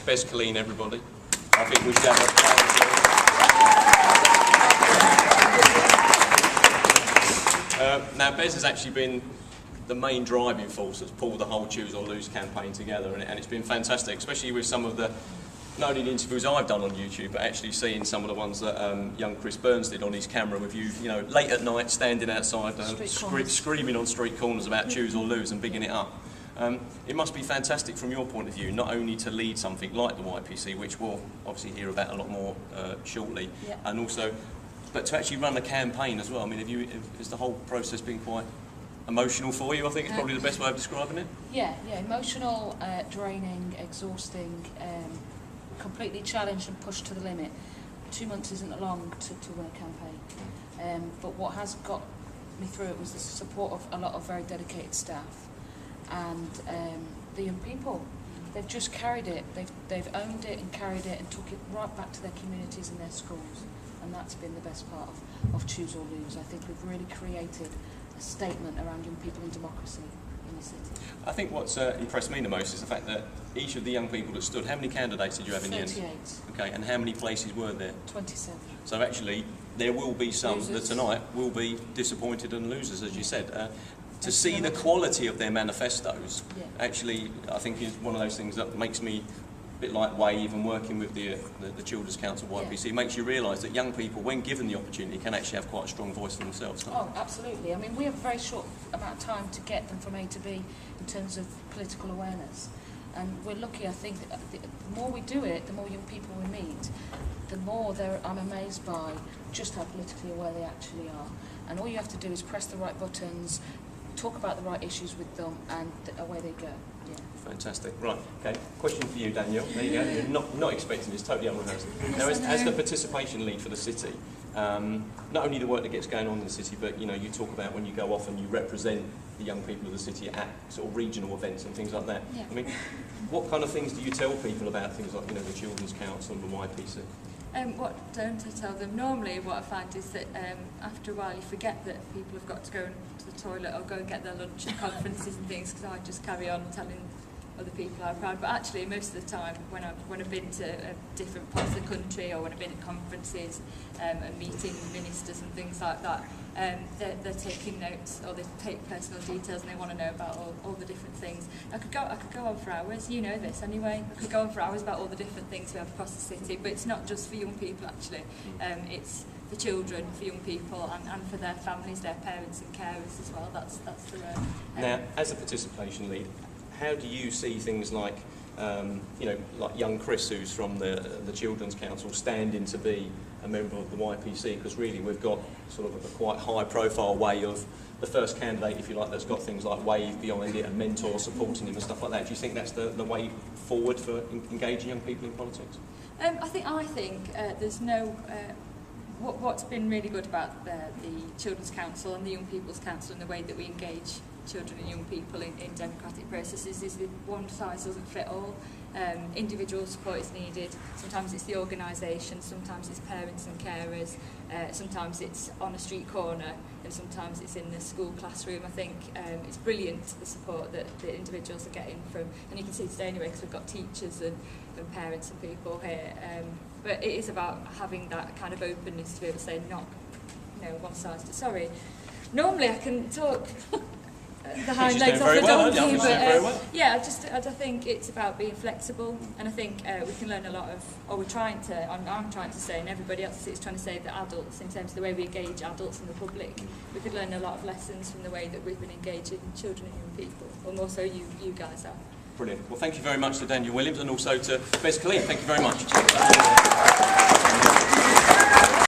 Bez Colleen, everybody. I think we should have a now, Bez has actually been the main driving force that's pulled the whole Choose or Lose campaign together, and it's been fantastic, especially with some of the, not only the interviews I've done on YouTube, but actually seeing some of the ones that young Chris Burns did on his camera with you know, late at night, standing outside, screaming on street corners about Choose or Lose and bigging it up. It must be fantastic from your point of view, not only to lead something like the YPC, which we'll obviously hear about a lot more shortly, and also, but to actually run a campaign as well. I mean, has the whole process been quite emotional for you? I think it's probably the best way of describing it. Yeah, emotional, draining, exhausting, completely challenged and pushed to the limit. 2 months isn't long to run a campaign, but what has got me through it was the support of a lot of very dedicated staff and the young people. They've just carried it, they've owned it and carried it and took it right back to their communities and their schools, and that's been the best part of Choose or Lose. I think we've really created a statement around young people and democracy in the city. I think what's impressed me the most is the fact that each of the young people that stood, how many candidates did you have in the end? 38. Okay, and how many places were there? 27. So actually, there will be some Losers. that tonight will be disappointed and losers, as you said. To see the quality of their manifestos, actually, I think is one of those things that makes me a bit like Wave and working with the Children's Council YPC. It makes you realise that young people, when given the opportunity, can actually have quite a strong voice for themselves. Oh, absolutely. I mean, we have a very short amount of time to get them from A to B in terms of political awareness. And we're lucky, I think, that the more we do it, the more young people we meet, the more I'm amazed by just how politically aware they actually are. And all you have to do is press the right buttons, talk about the right issues with them, and away they go. Yeah. Fantastic. Right. Okay. Question for you, Danielle. There you go. You're not expecting this. Totally unrehearsed. Now, as the participation lead for the city, not only the work that gets going on in the city, but you know, you talk about when you go off and you represent the young people of the city at sort of regional events and things like that. Yeah. I mean, what kind of things do you tell people about things like, you know, the Children's Council and the YPC? What don't I tell them? Normally what I find is that after a while you forget that people have got to go to the toilet or go and get their lunch at conferences and things, because I just carry on telling other people how proud. But actually most of the time when I've been to different parts of the country, or when I've been at conferences and meeting ministers and things like that, they're taking notes, or they take personal details and they want to know about all the different things. I could go on for hours, you know this anyway, I could go on for hours about all the different things we have across the city, but it's not just for young people actually, it's for children, for young people, and for their families, their parents and carers as well. That's the road. Now, as a participation lead, how do you see things like, you know, like young Chris, who's from the Children's Council, standing to be a member of the YPC? Because really we've got sort of a quite high-profile way of the first candidate, if you like, that's got things like Wave behind it and mentors supporting him and stuff like that. Do you think that's the way forward for engaging young people in politics? I think there's no... What's been really good about the Children's Council and the Young People's Council and the way that we engage children and young people in democratic processes is that one size doesn't fit all. Individual support is needed. Sometimes it's the organisation, sometimes it's parents and carers, sometimes it's on a street corner, and sometimes it's in the school classroom. I think it's brilliant, the support that the individuals are getting from, and you can see today anyway because we've got teachers and parents and people here, but it is about having that kind of openness to be able to say not, you know, one size to, sorry, normally I can talk the hind legs off the donkey, but yeah, I think it's about being flexible, and I think we can learn a lot of, or I'm trying to say, and everybody else is trying to say, that adults, in terms of the way we engage adults in the public, we could learn a lot of lessons from the way that we've been engaging children and young people, or more so you guys are. Brilliant. Well, thank you very much to Danielle Williams, and also to Bez Colleen. Thank you very much.